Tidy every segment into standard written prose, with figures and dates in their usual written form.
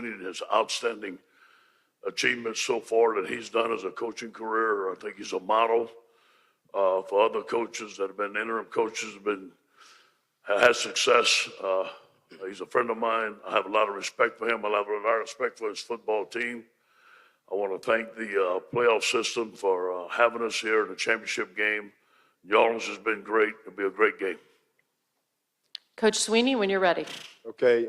Sweeney and his outstanding achievements so far that he's done as a coaching career. I think he's a model for other coaches that have been interim coaches, have had success. He's a friend of mine. I have a lot of respect for him. I have a lot of respect for his football team. I want to thank the playoff system for having us here in the championship game. New Orleans has been great. It'll be a great game. Coach Sweeney, when you're ready. Okay.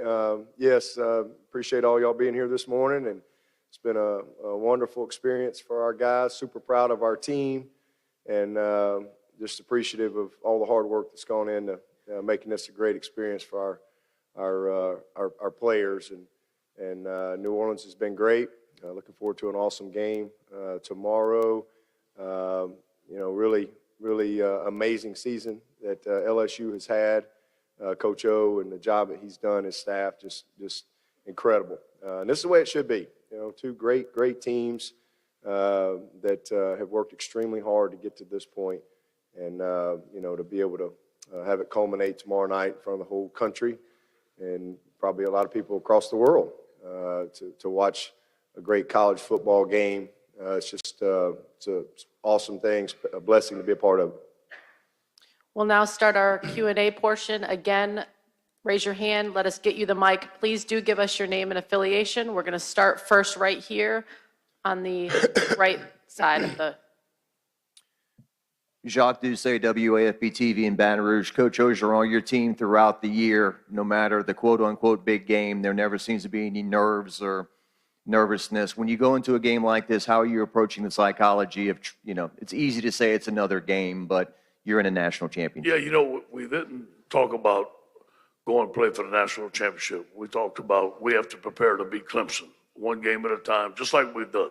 Yes, appreciate all y'all being here this morning, and it's been a wonderful experience for our guys. Super proud of our team, and just appreciative of all the hard work that's gone into making this a great experience for our players. And New Orleans has been great. Looking forward to an awesome game tomorrow. Really amazing season that LSU has had. Coach O and the job that he's done, his staff, just incredible. And this is the way it should be. Two great teams that have worked extremely hard to get to this point, and to be able to have it culminate tomorrow night in front of the whole country, and probably a lot of people across the world to watch a great college football game. It's an awesome thing, a blessing to be a part of. We'll now start our Q&A portion. Again, raise your hand. Let us get you the mic. Please do give us your name and affiliation. We're going to start first right here on the right side of the. Jacques Doucet, WAFB TV in Baton Rouge. Coach Orgeron, your team throughout the year, no matter the quote-unquote big game, there never seems to be any nerves or nervousness. When you go into a game like this, how are you approaching the psychology of, it's easy to say it's another game, but you're in a national championship. Yeah, we didn't talk about going to play for the national championship. We talked about we have to prepare to beat Clemson, one game at a time, just like we've done.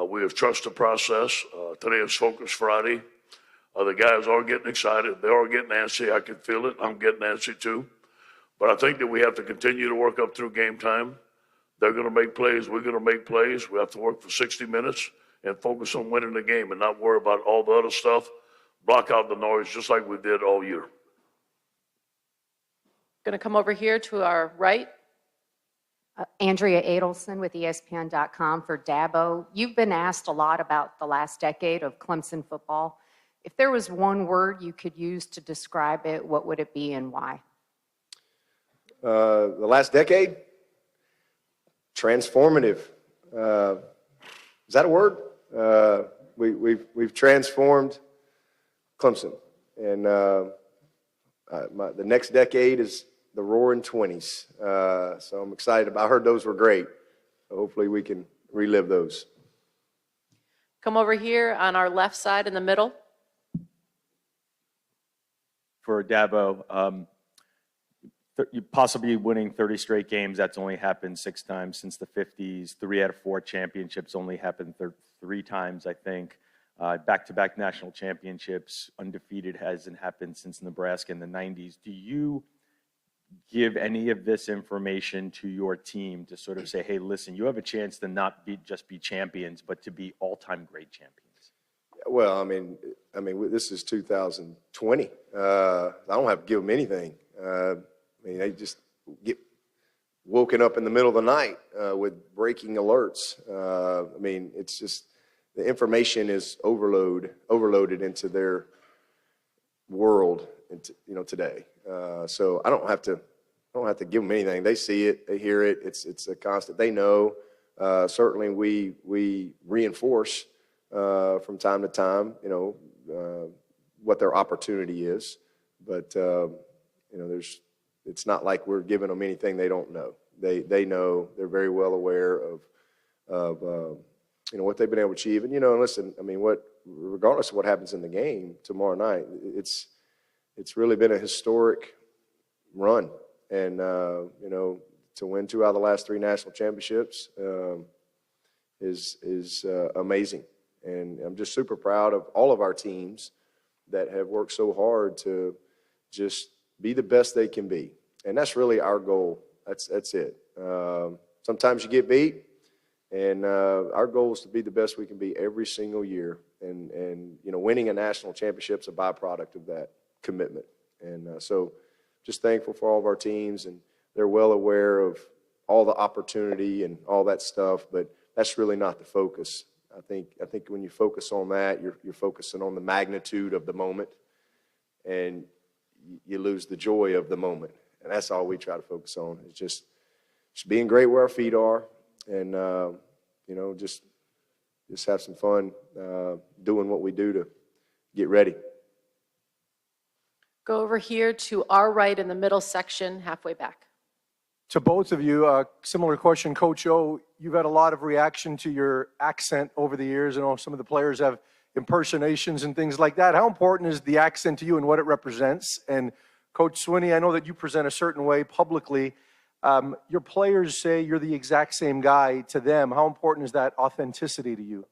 We have trusted the process. Today is Focus Friday. The guys are getting excited. They are getting antsy. I can feel it. I'm getting antsy too. But I think that we have to continue to work up through game time. They're going to make plays. We're going to make plays. We have to work for 60 minutes and focus on winning the game and not worry about all the other stuff. Block out the noise just like we did all year. Going to come over here to our right. Andrea Adelson with ESPN.com for Dabo. You've been asked a lot about the last decade of Clemson football. If there was one word you could use to describe it, what would it be and why? The last decade? Transformative. Is that a word? We've transformed Clemson, and the next decade is the Roaring 20s. So I'm excited. I heard those were great. So hopefully we can relive those. Come over here on our left side in the middle. For Dabo, you possibly winning 30 straight games. That's only happened 6 times since the 50s. 3 out of 4 championships only happened 3 times, I think. Back-to-back national championships, undefeated hasn't happened since Nebraska in the 90s. Do you give any of this information to your team to sort of say, hey, listen, you have a chance to not just be champions, but to be all-time great champions? Well, I mean, this is 2020. I don't have to give them anything. They just get woken up in the middle of the night with breaking alerts. It's just the information is overloaded into their world, today. So I don't have to give them anything. They see it, they hear it. It's a constant. They know. Certainly, we reinforce from time to time, what their opportunity is. But it's not like we're giving them anything they don't know. They know. They're very well aware of what they've been able to achieve. And listen, regardless of what happens in the game tomorrow night, it's really been a historic run. And to win 2 out of the last 3 national championships is amazing. And I'm just super proud of all of our teams that have worked so hard to just be the best they can be. And that's really our goal. That's it. Sometimes you get beat, and our goal is to be the best we can be every single year. And winning a national championship is a byproduct of that commitment. And so just thankful for all of our teams, and they're well aware of all the opportunity and all that stuff, but that's really not the focus. I think when you focus on that, you're focusing on the magnitude of the moment, and you lose the joy of the moment. And that's all we try to focus on, is just being great where our feet are, and you know, just have some fun doing what we do to get ready. Go over here to our right in the middle section, halfway back. To both of you, similar question, Coach O, you've had a lot of reaction to your accent over the years. I know some of the players have impersonations and things like that. How important is the accent to you and what it represents? And Coach Swinney, I know that you present a certain way publicly. Your players say you're the exact same guy to them. How important is that authenticity to you?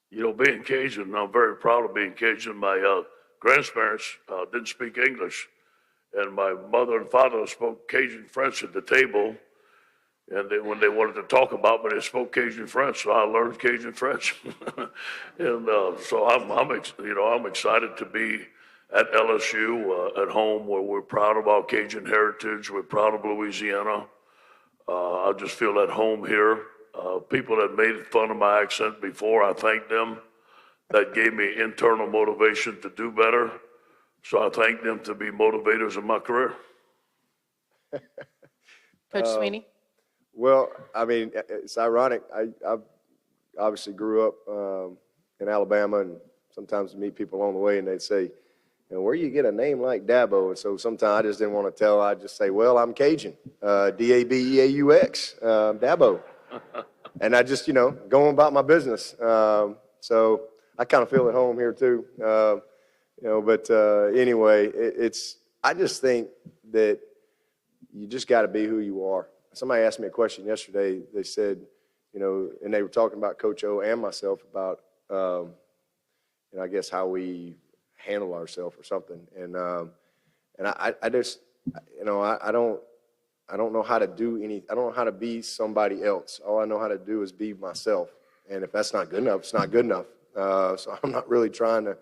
You know, being Cajun, I'm very proud of being Cajun. My grandparents didn't speak English, and my mother and father spoke Cajun French at the table. And then when they wanted to talk about me, they spoke Cajun French, so I learned Cajun French. And so I'm excited to be at LSU, at home, where we're proud of our Cajun heritage. We're proud of Louisiana. I just feel at home here. People that made fun of my accent before, I thank them. That gave me internal motivation to do better. So I thank them to be motivators in my career. Coach Sweeney? Well, I mean, it's ironic. I obviously grew up in Alabama, and sometimes I meet people along the way, and they'd say, you know, where you get a name like Dabo? And so sometimes I just didn't want to tell. I'd just say, well, I'm Cajun, D-A-B-E-A-U-X, Dabo. And I just, you know, go on about my business. So I kind of feel at home here too. You know, but anyway, I just think that you just got to be who you are. Somebody asked me a question yesterday. They said, you know, and they were talking about Coach O and myself about, you know, I guess how we handle ourselves or something. And I just, you know, I don't know how to do any. I don't know how to be somebody else. All I know how to do is be myself. And if that's not good enough, it's not good enough. So I'm not really trying to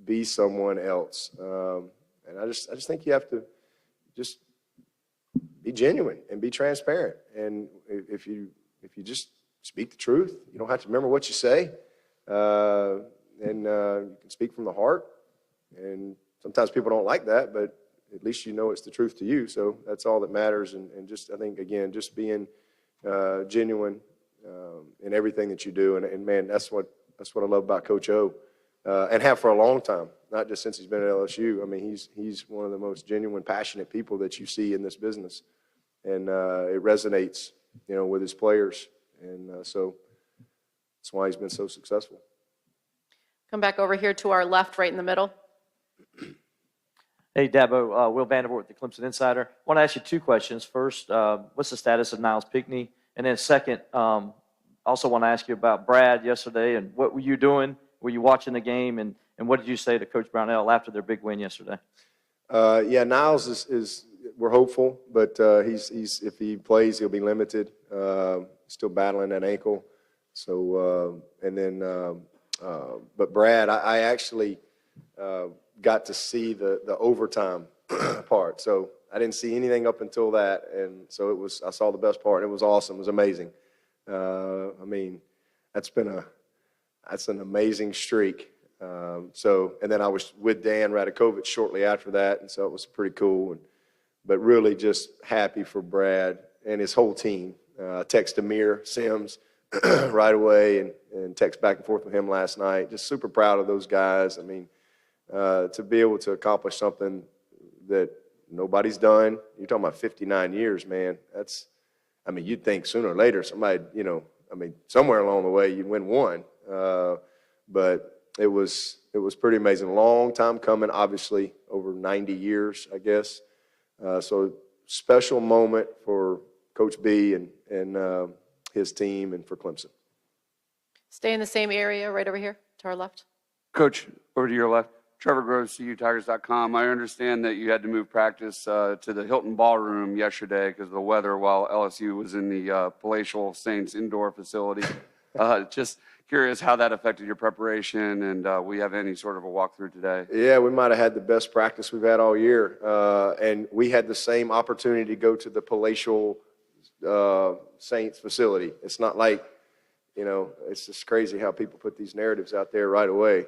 be someone else. And I just think you have to just be genuine and be transparent. And if you just speak the truth, you don't have to remember what you say. And you can speak from the heart. And sometimes people don't like that, but at least you know it's the truth to you. So that's all that matters. And just, I think, again, just being genuine in everything that you do. And man, that's what I love about Coach O. And have for a long time, not just since he's been at LSU. I mean, he's one of the most genuine, passionate people that you see in this business, and it resonates, you know, with his players, and so that's why he's been so successful. Come back over here to our left, right in the middle. Hey, Dabo, Will Vandervoort with the Clemson Insider. I want to ask you two questions. First, what's the status of Niles Pinkney? And then second, also want to ask you about Brad yesterday, and what were you doing? Were you watching the game, and what did you say to Coach Brownell after their big win yesterday? Yeah, Niles is we're hopeful, but he's if he plays, he'll be limited. Still battling that ankle. So and then, but Brad, I actually got to see the overtime part. So I didn't see anything up until that, and so I saw the best part. It was awesome. It was amazing. I mean, that's an amazing streak. So, and then I was with Dan Radakovich shortly after that, and so it was pretty cool. But really just happy for Brad and his whole team. Text Amir Sims right away and text back and forth with him last night. Just super proud of those guys. I mean, to be able to accomplish something that nobody's done. You're talking about 59 years, man. I mean, you'd think sooner or later somebody, you know, I mean, somewhere along the way you'd win one. But it was pretty amazing. Long time coming, obviously, over 90 years, I guess. So special moment for Coach B and his team and for Clemson. Stay in the same area, right over here to our left. Coach, over to your left. Trevor Groves, CUTigers.com. I understand that you had to move practice to the Hilton Ballroom yesterday because of the weather while LSU was in the Palatial Saints indoor facility. Just curious how that affected your preparation, and we have any sort of a walkthrough today? Yeah, we might have had the best practice we've had all year. And we had the same opportunity to go to the Palatial Saints facility. It's not like, you know, it's just crazy how people put these narratives out there right away.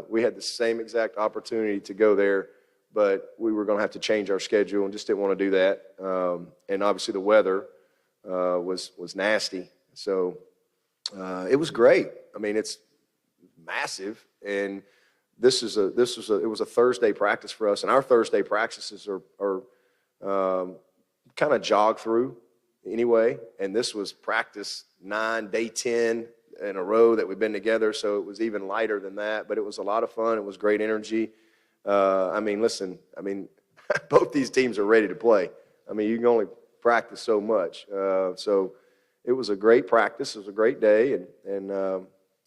We had the same exact opportunity to go there, but we were going to have to change our schedule and just didn't want to do that. And obviously the weather was nasty. So it was great. I mean, it's massive, and it was a Thursday practice for us, and our Thursday practices are kind of jog through anyway, and this was practice 9, day 10 in a row that we've been together, so it was even lighter than that, but it was a lot of fun. It was great energy. I mean, listen, I mean, both these teams are ready to play. I mean, you can only practice so much. So it was a great practice. It was a great day, and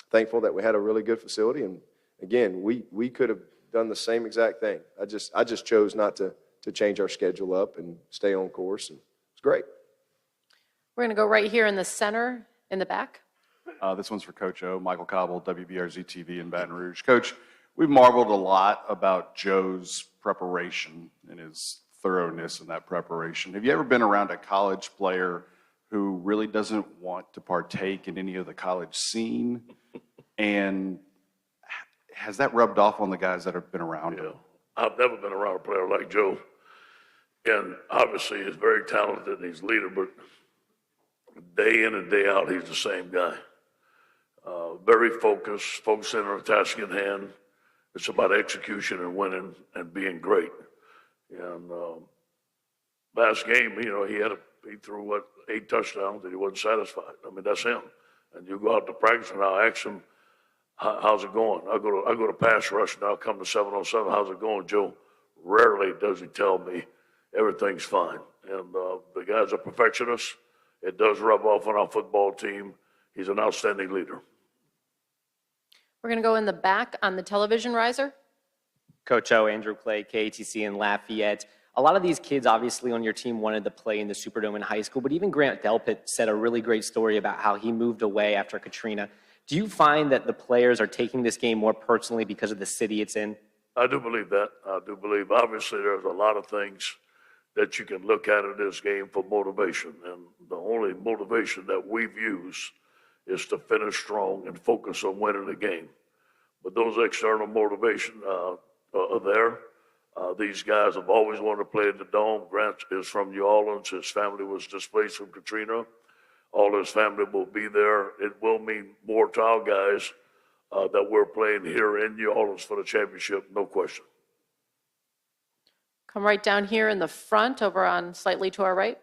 thankful that we had a really good facility. And again, we could have done the same exact thing. I just chose not to change our schedule up and stay on course, and it's great. We're going to go right here in the center, in the back. This one's for Coach O, Michael Cobble, WBRZ TV in Baton Rouge. Coach, we've marveled a lot about Joe's preparation and his thoroughness in that preparation. Have you ever been around a college player who really doesn't want to partake in any of the college scene? And has that rubbed off on the guys that have been around him? I've never been around a player like Joe. And obviously he's very talented and he's a leader, but day in and day out, he's the same guy. Very focused in on the task in hand. It's about execution and winning and being great. And last game, you know, he threw 8 touchdowns and he wasn't satisfied. I mean, that's him. And you go out to practice and I'll ask him, how's it going? I go to pass rush and I'll come to 7-on-7. How's it going, Joe? Rarely does he tell me everything's fine. And the guy's a perfectionist. It does rub off on our football team. He's an outstanding leader. We're going to go in the back on the television riser. Coach O, Andrew Clay, KATC in Lafayette. A lot of these kids obviously on your team wanted to play in the Superdome in high school, but even Grant Delpit said a really great story about how he moved away after Katrina. Do you find that the players are taking this game more personally because of the city it's in? I do believe that. I do believe, obviously, there's a lot of things that you can look at in this game for motivation. And the only motivation that we've used is to finish strong and focus on winning the game. But those external motivations are there. These guys have always wanted to play in the Dome. Grant is from New Orleans. His family was displaced from Katrina. All his family will be there. It will mean more to our guys that we're playing here in New Orleans for the championship, no question. Come right down here in the front, over on slightly to our right.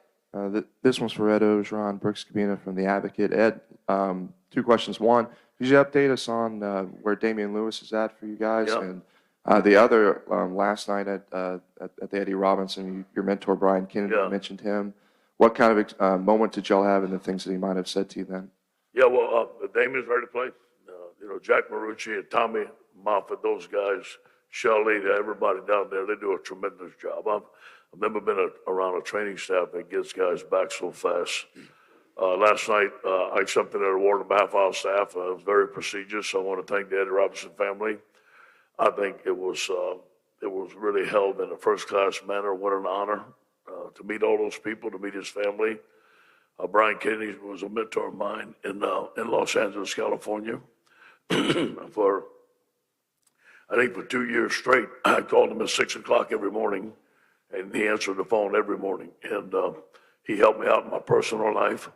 This one's for Ed Ogeron, Brooks Cabina from The Advocate. Ed, 2 questions. One, could you update us on where Damian Lewis is at for you guys? Yep. And the other, last night at the Eddie Robinson, your mentor Brian Kennedy mentioned him. What kind of moment did y'all have and the things that he might have said to you then? Yeah, well, Damian's ready to play. You know, Jack Marucci and Tommy Moffitt, those guys, Shelley, everybody down there, they do a tremendous job. I've never been around a training staff that gets guys back so fast. Last night, I accepted an award on behalf of our staff. It was very prestigious. So I want to thank the Eddie Robinson family. I think it was really held in a first-class manner. What an honor to meet all those people, to meet his family. Brian Kennedy was a mentor of mine in Los Angeles, California. I think for 2 years straight, I called him at 6 o'clock every morning, and he answered the phone every morning. And he helped me out in my personal life.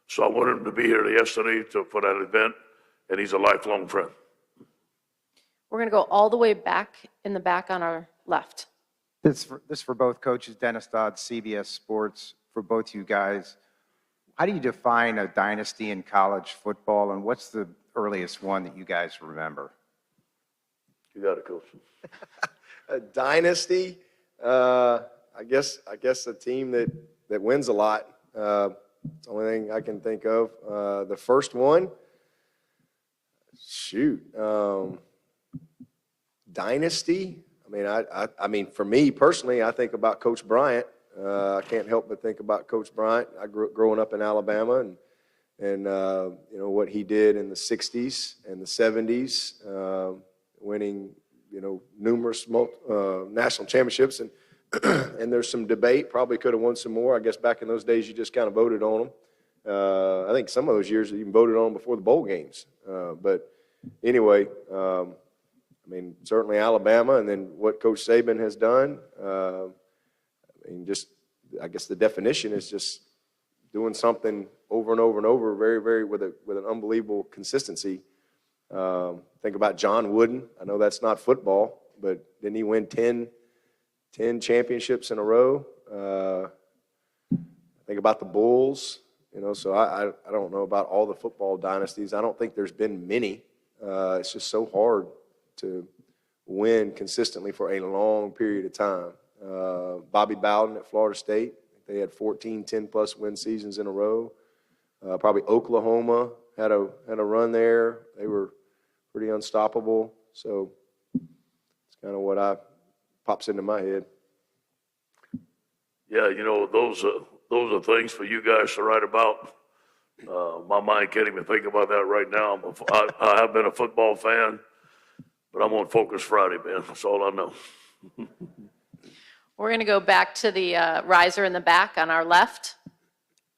So I wanted him to be here yesterday for that event, and he's a lifelong friend. We're going to go all the way back in the back on our left. This for both coaches, Dennis Dodd, CBS Sports, for both you guys. How do you define a dynasty in college football, and what's the earliest one that you guys remember? You got it, Coach. A dynasty, I guess a team that wins a lot. It's the only thing I can think of. The first one, dynasty. I mean, for me personally, I think about Coach Bryant. I can't help but think about Coach Bryant. I growing up in Alabama, and you know what he did in the '60s and the '70s, winning numerous national championships, and and there's some debate, probably could have won some more. I guess back in those days, you just kind of voted on them. I think some of those years you even voted on them before the bowl games. But anyway, I mean, certainly Alabama, and then what Coach Saban has done. I mean, just I guess the definition is just doing something over and over and over, very with an unbelievable consistency. Think about John Wooden. I know that's not football, but didn't he win 10 championships in a row? Think about the Bulls. You know, so I don't know about all the football dynasties. I don't think there's been many. It's just so hard to win consistently for a long period of time. Bobby Bowden at Florida State, they had 14 10-plus win seasons in a row. Probably Oklahoma had a run there. They were pretty unstoppable. So it's kind of what pops into my head. Yeah, you know, those are things for you guys to write about. My mind can't even think about that right now. I have been a football fan, but I'm on Focus Friday, man. That's all I know. We're going to go back to the riser in the back on our left.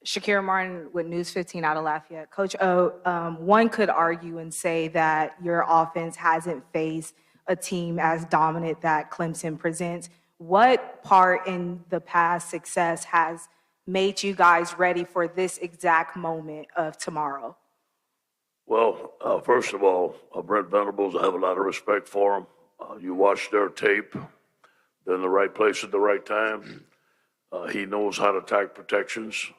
Shakira Martin with News 15 out of Lafayette. Coach O, one could argue and say that your offense hasn't faced a team as dominant that Clemson presents. What part in the past success has made you guys ready for this exact moment of tomorrow? Well, first of all, Brent Venables, I have a lot of respect for him. You watch their tape, they're in the right place at the right time. He knows how to attack protections.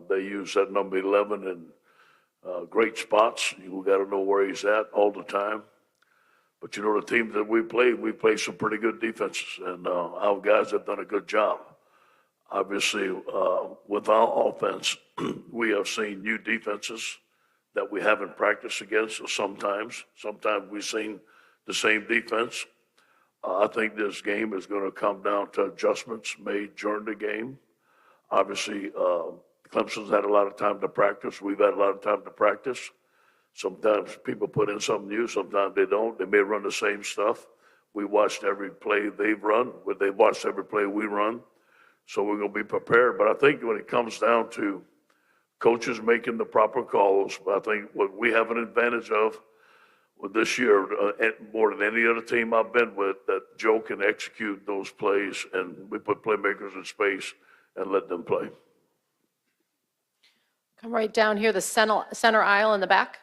They use that number 11 in great spots. You got to know where he's at all the time. But you know, the teams that we played some pretty good defenses, and our guys have done a good job. Obviously, with our offense, we have seen new defenses that we haven't practiced against sometimes. Sometimes we've seen the same defense. I think this game is going to come down to adjustments made during the game. Obviously, Clemson's had a lot of time to practice. We've had a lot of time to practice. Sometimes people put in something new, sometimes they don't. They may run the same stuff. We watched every play they've run, but they watched every play we run. So we're going to be prepared. But I think when it comes down to coaches making the proper calls, I think what we have an advantage of with this year, more than any other team I've been with, that Joe can execute those plays, and we put playmakers in space and let them play. Come right down here, the center aisle in the back.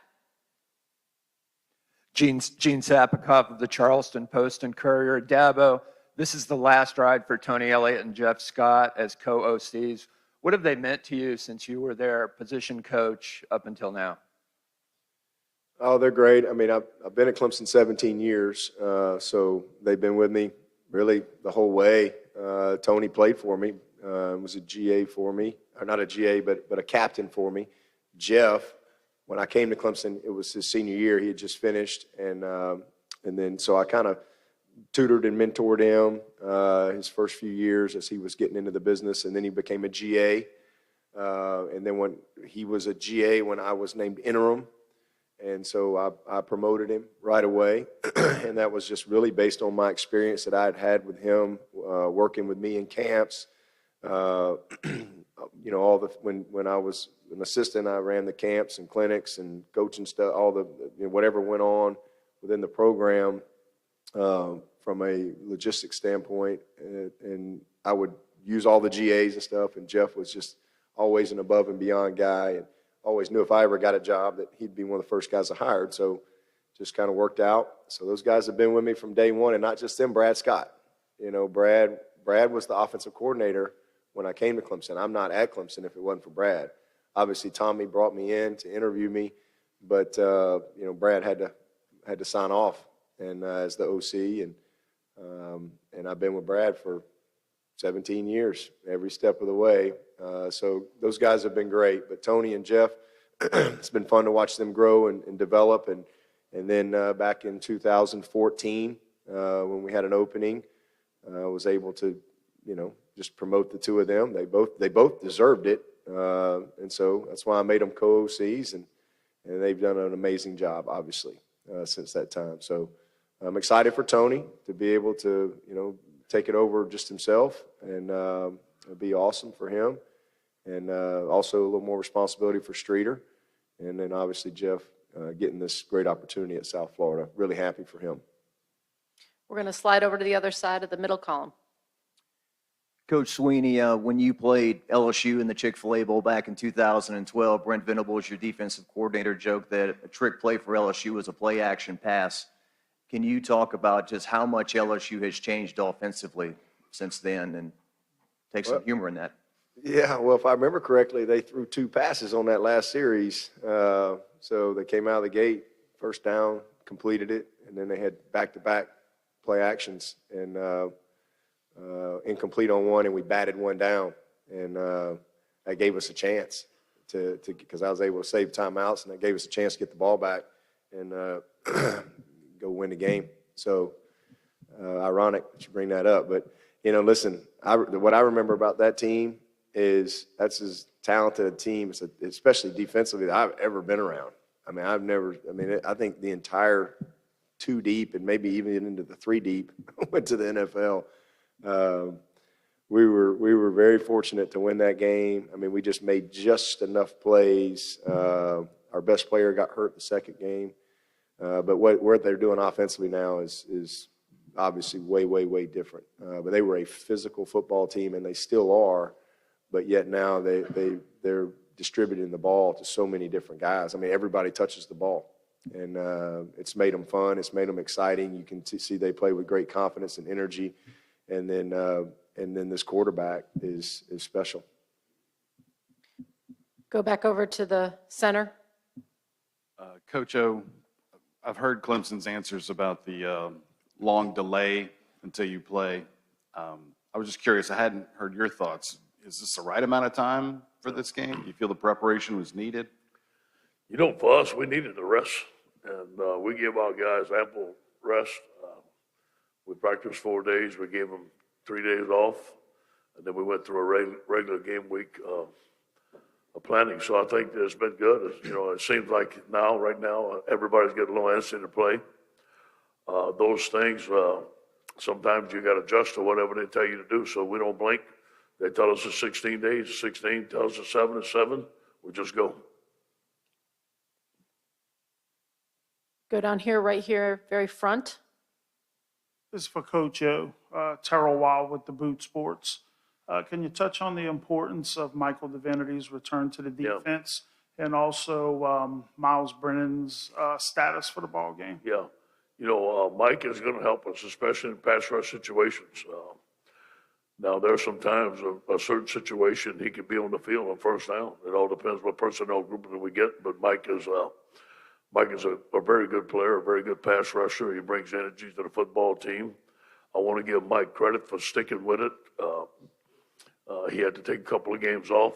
Gene Sapikoff of the Charleston Post and Courier. Dabo, this is the last ride for Tony Elliott and Jeff Scott as co-OCs. What have they meant to you since you were their position coach up until now? Oh, they're great. I mean, I've been at Clemson 17 years, so they've been with me really the whole way. Tony played for me, was a GA for me, or not a GA, but a captain for me. Jeff, when I came to Clemson, it was his senior year. He had just finished, and then so I kind of tutored and mentored him his first few years as he was getting into the business, and then he became a GA. And then when he was a GA, when I was named interim, and so I promoted him right away, and that was just really based on my experience that I had had with him, working with me in camps. You know, when I was an assistant, I ran the camps and clinics and coaching stuff, all the whatever went on within the program from a logistics standpoint, and I would use all the GAs and stuff. And Jeff was just always an above and beyond guy, and always knew if I ever got a job that he'd be one of the first guys I hired. So just kind of worked out. So those guys have been with me from day one, and not just them. Brad Scott, you know, Brad was the offensive coordinator when I came to Clemson. I'm not at Clemson if it wasn't for Brad. Obviously, Tommy brought me in to interview me, but you know, Brad had to sign off and as the OC, and I've been with Brad for 17 years, every step of the way. So those guys have been great. But Tony and Jeff, it's been fun to watch them grow and develop. And then back in 2014, when we had an opening, I was able to, you know, just promote the two of them. They both deserved it. And so that's why I made them co-OCs, and they've done an amazing job, obviously, since that time. So I'm excited for Tony to be able to, you know, take it over just himself, and it'd be awesome for him. And also a little more responsibility for Streeter. And then obviously Jeff getting this great opportunity at South Florida. Really happy for him. We're going to slide over to the other side of the middle column. Coach Sweeney, when you played LSU in the Chick-fil-A Bowl back in 2012, Brent Venables, your defensive coordinator, joked that a trick play for LSU was a play-action pass. Can you talk about just how much LSU has changed offensively since then and take some humor in that? Yeah, well, if I remember correctly, they threw 2 passes on that last series. So they came out of the gate, first down, completed it, and then they had back-to-back play actions. And incomplete on one, and we batted one down, and that gave us a chance to because I was able to save timeouts, and that gave us a chance to get the ball back and go win the game. So ironic that you bring that up, but listen, what I remember about that team is that's as talented a team, especially defensively, that I've ever been around. I mean, I think the entire 2 deep and maybe even into the 3 deep went to the NFL. We were very fortunate to win that game. I mean, we just made just enough plays. Our best player got hurt the second game. But what they're doing offensively now is obviously way different. But they were a physical football team, and they still are. But yet now they're distributing the ball to so many different guys. I mean, everybody touches the ball. And it's made them fun. It's made them exciting. You can see they play with great confidence and energy. And then this quarterback is special. Go back over to the center. Coach O, I've heard Clemson's answers about the long delay until you play. I was just curious. I hadn't heard your thoughts. Is this the right amount of time for this game? Do you feel the preparation was needed? For us, we needed the rest, and we give our guys ample rest. We practiced 4 days. We gave them 3 days off, and then we went through a regular game week of planning. So I think that it's been good. It seems like right now, everybody's getting a little antsy to play. Those things, sometimes you got to adjust to whatever they tell you to do. So we don't blink. They tell us it's 16 days. 16 tells us 7 is 7. We just go. Go down here, right here, very front. This is for Coach O, Terrell Wild with the Boot Sports. Can you touch on the importance of Michael Divinity's return to the defense and also Miles Brennan's status for the ball game? Yeah. Mike is going to help us, especially in pass rush situations. Now, there's sometimes a certain situation he could be on the field on first down. It all depends what personnel group that we get, but Mike is a very good player, a very good pass rusher. He brings energy to the football team. I want to give Mike credit for sticking with it. He had to take a couple of games off.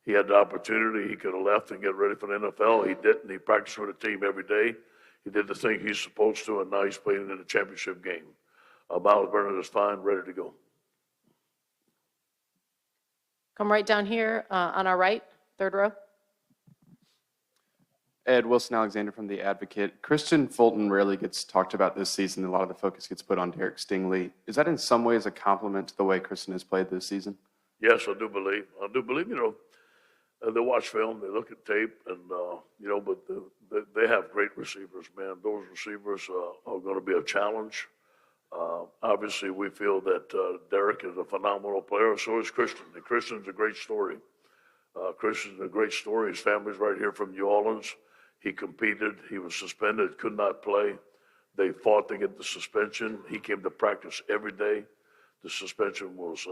He had the opportunity. He could have left and get ready for the NFL. He didn't. He practiced with the team every day. He did the thing he's supposed to, and now he's playing in the championship game. Miles Brennan is fine, ready to go. Come right down here on our right, third row. Ed, Wilson Alexander from The Advocate. Christian Fulton rarely gets talked about this season. A lot of the focus gets put on Derek Stingley. Is that in some ways a compliment to the way Christian has played this season? Yes, I do believe. They watch film, they look at tape, and, but they have great receivers, man. Those receivers are going to be a challenge. Obviously, we feel that Derek is a phenomenal player, so is Christian. And Christian's a great story. Christian's a great story. His family's right here from New Orleans. He competed. He was suspended, could not play. They fought to get the suspension. He came to practice every day. The suspension was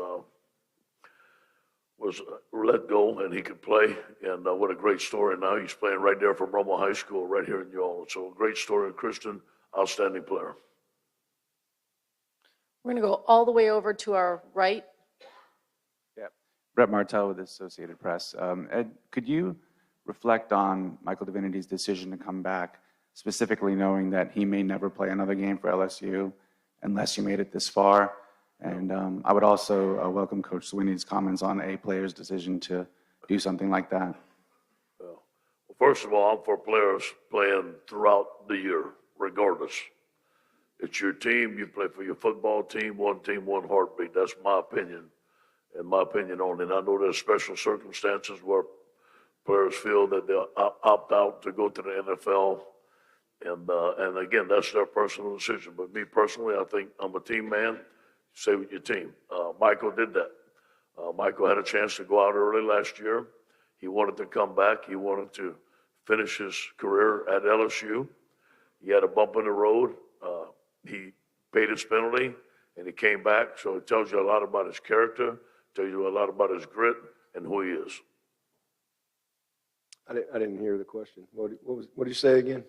let go, and he could play. And what a great story. Now he's playing right there from Romo High School right here in New Orleans. So a great story. Christian, outstanding player. We're going to go all the way over to our right. Yeah, Brett Martell with the Associated Press. Ed, could you reflect on Michael Divinity's decision to come back, specifically knowing that he may never play another game for LSU unless you made it this far? And I would also welcome Coach Sweeney's comments on a player's decision to do something like that. Well, first of all, I'm for players playing throughout the year, regardless. It's your team. You play for your football team, one heartbeat. That's my opinion, and my opinion only. And I know there's special circumstances where players feel that they'll opt out to go to the NFL. And again, that's their personal decision. But me personally, I think I'm a team man. Stay with your team. Michael did that. Michael had a chance to go out early last year. He wanted to come back. He wanted to finish his career at LSU. He had a bump in the road. He paid his penalty, and he came back. So it tells you a lot about his character, tells you a lot about his grit and who he is. I didn't hear the question. What did you say again?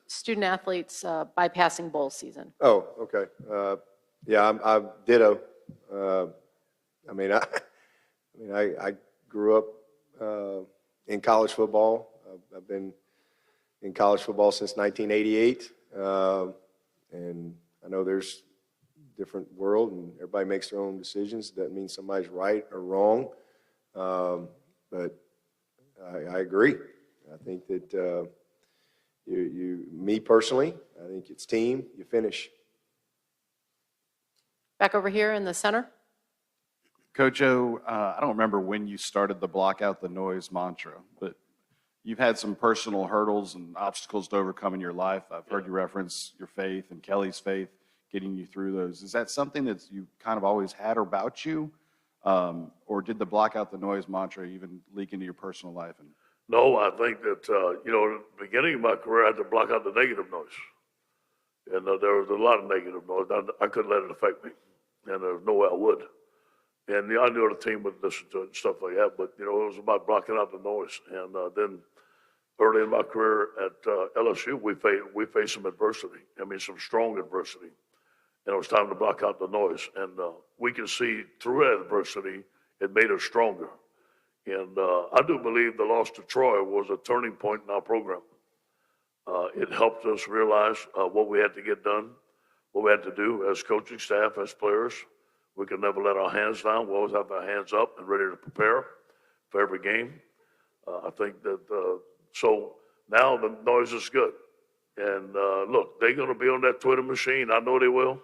Student athletes bypassing bowl season. Oh, okay. Yeah, I'm ditto. I grew up in college football. I've been in college football since 1988, and I know there's a different world, and everybody makes their own decisions. That means somebody's right or wrong, but I agree. I think that me personally, I think it's team. You finish. Back over here in the center. Coach O, I don't remember when you started the block out the noise mantra, but you've had some personal hurdles and obstacles to overcome in your life. I've heard you reference your faith and Kelly's faith getting you through those. Is that something that you kind of always had about you? Or did the block out the noise mantra even leak into your personal life? No, I think that, at the beginning of my career, I had to block out the negative noise. And there was a lot of negative noise. I couldn't let it affect me. And there's no way I would. And I knew the team would listen to it and stuff like that, but, it was about blocking out the noise. And then early in my career at LSU, we faced some adversity. Some strong adversity. And it was time to block out the noise. And we can see through that adversity, it made us stronger. And I do believe the loss to Troy was a turning point in our program. It helped us realize what we had to get done, what we had to do as coaching staff, as players. We could never let our hands down. We always have our hands up and ready to prepare for every game. I think that, so now the noise is good. And look, they're going to be on that Twitter machine. I know they will.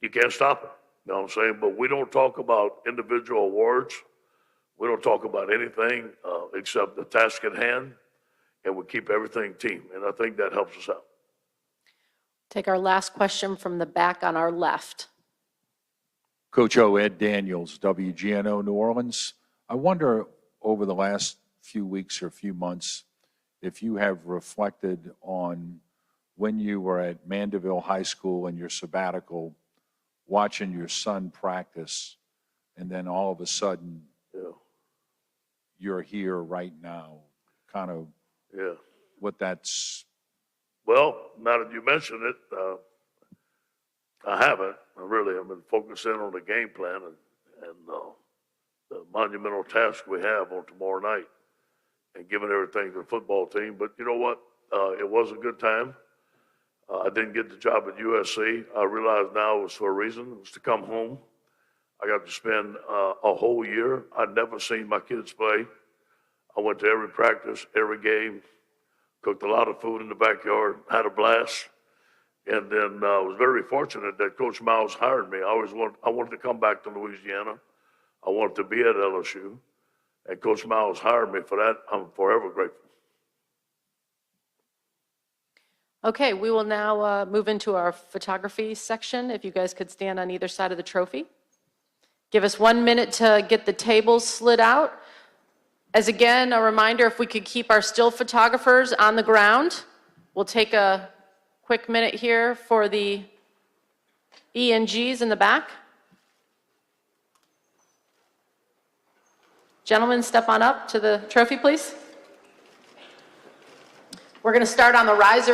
You can't stop it. You know what I'm saying? But we don't talk about individual awards. We don't talk about anything except the task at hand, and we keep everything team. And I think that helps us out. Take our last question from the back on our left. Coach O, Ed Daniels, WGNO New Orleans. I wonder over the last few weeks or few months if you have reflected on when you were at Mandeville High School in your sabbatical, watching your son practice, and then all of a sudden you're here right now, kind of what that's... Well, now that you mention it, I haven't. I've been focusing on the game plan and the monumental task we have on tomorrow night and giving everything to the football team. But you know what? It was a good time. I didn't get the job at USC. I realize now it was for a reason. It was to come home. I got to spend a whole year. I'd never seen my kids play. I went to every practice, every game, cooked a lot of food in the backyard, had a blast. And then I was very fortunate that Coach Miles hired me. I wanted to come back to Louisiana. I wanted to be at LSU. And Coach Miles hired me for that. I'm forever grateful. Okay, we will now move into our photography section. If you guys could stand on either side of the trophy. Give us 1 minute to get the tables slid out. As again, a reminder, if we could keep our still photographers on the ground, we'll take a quick minute here for the ENGs in the back. Gentlemen, step on up to the trophy, please. We're going to start on the riser.